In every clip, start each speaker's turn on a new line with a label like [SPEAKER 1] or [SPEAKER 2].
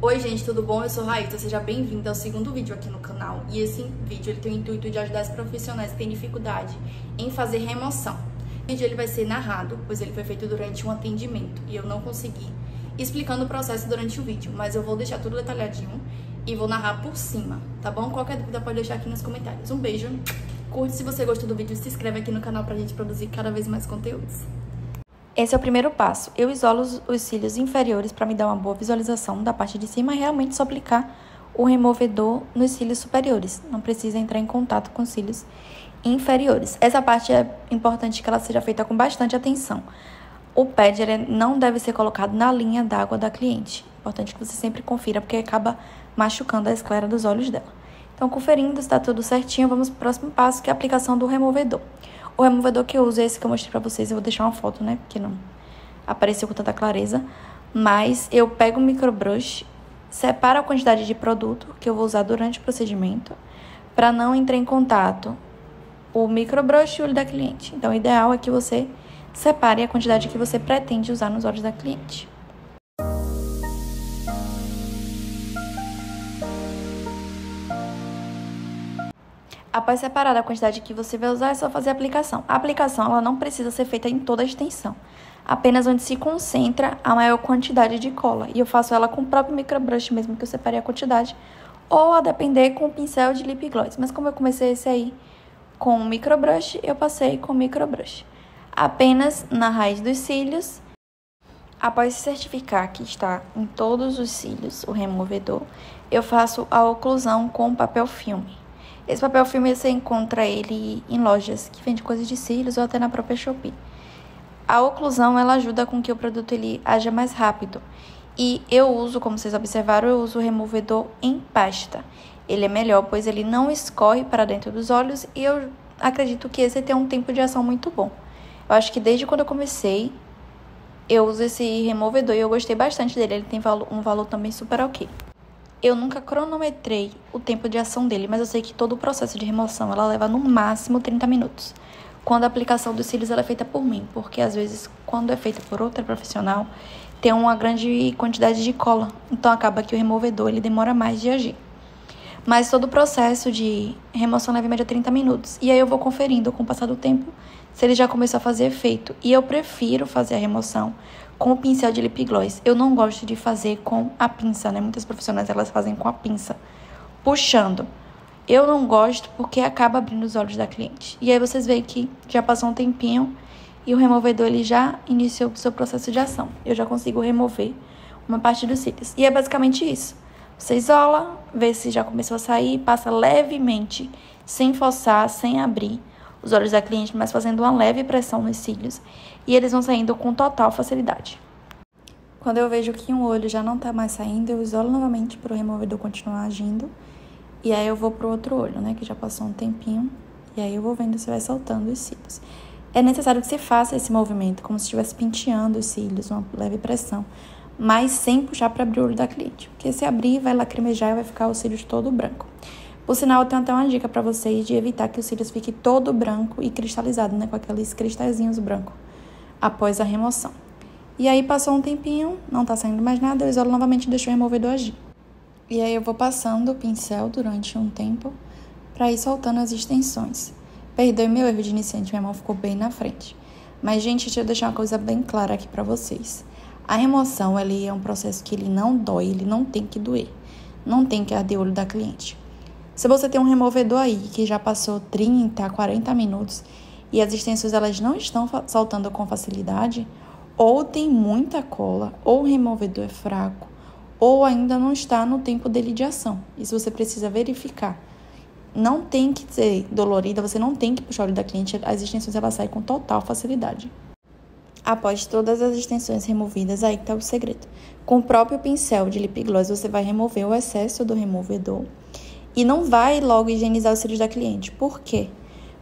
[SPEAKER 1] Oi gente, tudo bom? Eu sou Raíssa, seja bem-vindo ao segundo vídeo aqui no canal. E esse vídeo ele tem o intuito de ajudar os profissionais que têm dificuldade em fazer remoção. O vídeo ele vai ser narrado, pois ele foi feito durante um atendimento e eu não consegui explicando o processo durante o vídeo, mas eu vou deixar tudo detalhadinho e vou narrar por cima, tá bom? Qualquer dúvida pode deixar aqui nos comentários. Um beijo, curte se você gostou do vídeo e se inscreve aqui no canal pra gente produzir cada vez mais conteúdos. Esse é o primeiro passo. Eu isolo os cílios inferiores para me dar uma boa visualização da parte de cima e realmente só aplicar o removedor nos cílios superiores. Não precisa entrar em contato com os cílios inferiores. Essa parte é importante que ela seja feita com bastante atenção. O pad ele não deve ser colocado na linha d'água da cliente. Importante que você sempre confira, porque acaba machucando a esclera dos olhos dela. Então, conferindo se está tudo certinho, vamos para o próximo passo, que é a aplicação do removedor. O removedor que eu uso é esse que eu mostrei pra vocês. Eu vou deixar uma foto, né? Porque não apareceu com tanta clareza. Mas eu pego o microbrush, separo a quantidade de produto que eu vou usar durante o procedimento, para não entrar em contato o microbrush e o olho da cliente. Então, o ideal é que você separe a quantidade que você pretende usar nos olhos da cliente. Após separar a quantidade que você vai usar, é só fazer a aplicação. A aplicação ela não precisa ser feita em toda a extensão, apenas onde se concentra a maior quantidade de cola. E eu faço ela com o próprio microbrush mesmo, que eu separei a quantidade, ou a depender com o pincel de lip gloss. Mas como eu comecei esse aí com o microbrush, eu passei com o microbrush. Apenas na raiz dos cílios. Após se certificar que está em todos os cílios o removedor, eu faço a oclusão com papel filme. Esse papel filme você encontra ele em lojas que vendem coisas de cílios ou até na própria Shopee. A oclusão ela ajuda com que o produto ele haja mais rápido. E eu uso, como vocês observaram, eu uso o removedor em pasta. Ele é melhor, pois ele não escorre para dentro dos olhos e eu acredito que esse tem um tempo de ação muito bom. Eu acho que desde quando eu comecei, eu uso esse removedor e eu gostei bastante dele. Ele tem um valor também super ok. Eu nunca cronometrei o tempo de ação dele, mas eu sei que todo o processo de remoção ela leva no máximo 30 minutos. Quando a aplicação dos cílios ela é feita por mim, porque às vezes quando é feita por outra profissional, tem uma grande quantidade de cola, então acaba que o removedor ele demora mais de agir. Mas todo o processo de remoção leva em média 30 minutos, e aí eu vou conferindo com o passar do tempo se ele já começou a fazer efeito. E eu prefiro fazer a remoção com o pincel de lip gloss. Eu não gosto de fazer com a pinça, né? Muitas profissionais, elas fazem com a pinça, puxando. Eu não gosto porque acaba abrindo os olhos da cliente. E aí vocês veem que já passou um tempinho e o removedor, ele já iniciou o seu processo de ação. Eu já consigo remover uma parte dos cílios. E é basicamente isso. Você isola, vê se já começou a sair, passa levemente, sem forçar, sem abrir os olhos da cliente, mas fazendo uma leve pressão nos cílios, e eles vão saindo com total facilidade. Quando eu vejo que um olho já não tá mais saindo, eu isolo novamente para o removedor continuar agindo, e aí eu vou pro outro olho, né, que já passou um tempinho, e aí eu vou vendo se vai soltando os cílios. É necessário que você faça esse movimento, como se estivesse penteando os cílios, uma leve pressão, mas sem puxar para abrir o olho da cliente, porque se abrir, vai lacrimejar e vai ficar os cílios todo branco. Por sinal, eu tenho até uma dica para vocês de evitar que os cílios fiquem todo branco e cristalizado, né? Com aqueles cristalzinhos brancos após a remoção. E aí, passou um tempinho, não tá saindo mais nada, eu isolo novamente e deixo o removedor agir. E aí, eu vou passando o pincel durante um tempo para ir soltando as extensões. Perdoe meu erro de iniciante, minha mão ficou bem na frente. Mas, gente, deixa eu deixar uma coisa bem clara aqui para vocês. A remoção, ele é um processo que ele não dói, ele não tem que doer. Não tem que arder o olho da cliente. Se você tem um removedor aí que já passou 30, 40 minutos e as extensões elas não estão soltando com facilidade, ou tem muita cola, ou o removedor é fraco, ou ainda não está no tempo dele de ação. Isso você precisa verificar. Não tem que ser dolorida, você não tem que puxar o olho da cliente, as extensões elas saem com total facilidade. Após todas as extensões removidas, aí que tá o segredo. Com o próprio pincel de lip gloss, você vai remover o excesso do removedor. E não vai logo higienizar os cílios da cliente. Por quê?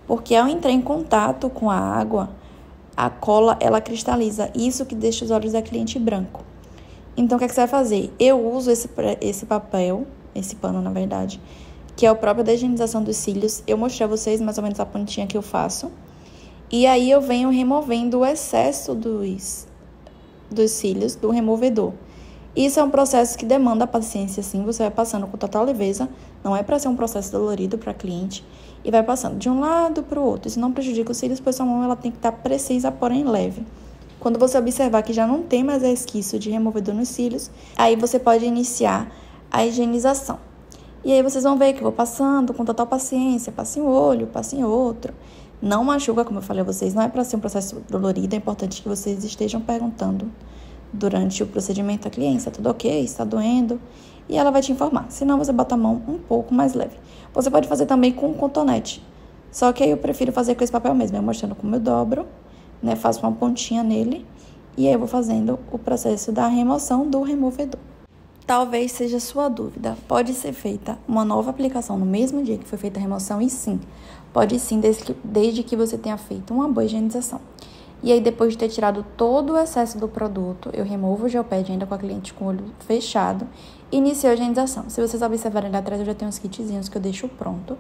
[SPEAKER 1] Porque ao entrar em contato com a água, a cola, ela cristaliza. Isso que deixa os olhos da cliente branco. Então, o que é que você vai fazer? Eu uso esse papel, esse pano, na verdade, que é o próprio da higienização dos cílios. Eu mostrei a vocês mais ou menos a pontinha que eu faço. E aí, eu venho removendo o excesso dos cílios do removedor. Isso é um processo que demanda paciência, sim. Você vai passando com total leveza. Não é para ser um processo dolorido para a cliente. E vai passando de um lado para o outro. Isso não prejudica os cílios, pois sua mão ela tem que estar precisa, porém leve. Quando você observar que já não tem mais resquício de removedor nos cílios, aí você pode iniciar a higienização. E aí vocês vão ver que eu vou passando com total paciência. Passa em um olho, passa em outro. Não machuca, como eu falei a vocês. Não é para ser um processo dolorido. É importante que vocês estejam perguntando durante o procedimento à cliente, está tudo ok, está doendo, e ela vai te informar. Senão, você bota a mão um pouco mais leve. Você pode fazer também com cotonete, só que aí eu prefiro fazer com esse papel mesmo, eu mostrando como eu dobro, né, faço uma pontinha nele, e aí eu vou fazendo o processo da remoção do removedor. Talvez seja sua dúvida, pode ser feita uma nova aplicação no mesmo dia que foi feita a remoção? E sim, pode sim, desde que você tenha feito uma boa higienização. E aí, depois de ter tirado todo o excesso do produto, eu removo o gel pad ainda com a cliente com o olho fechado e inicio a higienização. Se vocês observarem ali atrás, eu já tenho uns kitzinhos que eu deixo pronto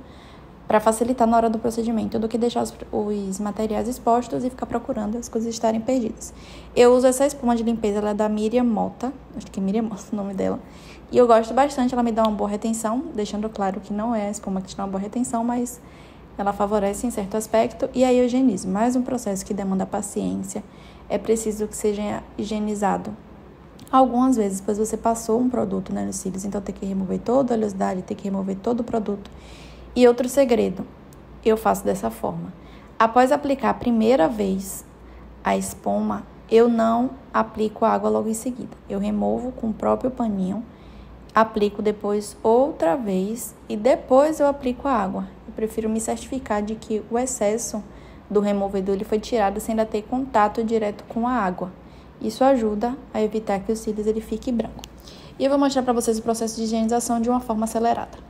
[SPEAKER 1] para facilitar na hora do procedimento do que deixar os materiais expostos e ficar procurando as coisas estarem perdidas. Eu uso essa espuma de limpeza, ela é da Miriam Mota, acho que é Miriam Mota o nome dela, e eu gosto bastante, ela me dá uma boa retenção, deixando claro que não é a espuma que te dá uma boa retenção, mas ela favorece em certo aspecto, e aí eu higienizo. Mais um processo que demanda paciência, é preciso que seja higienizado algumas vezes, pois você passou um produto, né, nos cílios, então tem que remover toda a oleosidade, tem que remover todo o produto. E outro segredo, eu faço dessa forma. Após aplicar a primeira vez a espuma, eu não aplico a água logo em seguida. Eu removo com o próprio paninho, aplico depois outra vez e depois eu aplico a água. Eu prefiro me certificar de que o excesso do removedor ele foi tirado sem ainda ter contato direto com a água. Isso ajuda a evitar que os cílios ele fique branco. E eu vou mostrar para vocês o processo de higienização de uma forma acelerada.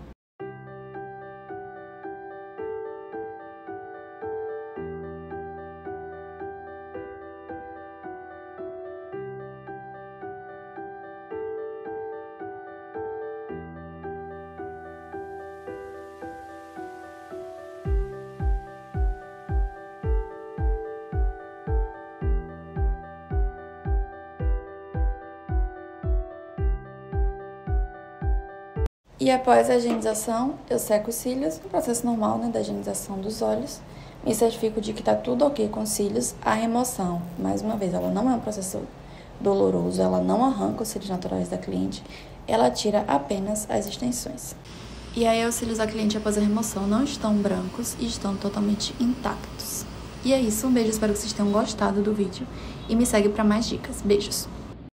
[SPEAKER 1] E após a higienização, eu seco os cílios, no processo normal, né, da higienização dos olhos. Me certifico de que tá tudo ok com os cílios. A remoção, mais uma vez, ela não é um processo doloroso, ela não arranca os cílios naturais da cliente, ela tira apenas as extensões. E aí, os cílios da cliente após a remoção não estão brancos e estão totalmente intactos. E é isso, um beijo, espero que vocês tenham gostado do vídeo e me segue para mais dicas. Beijos!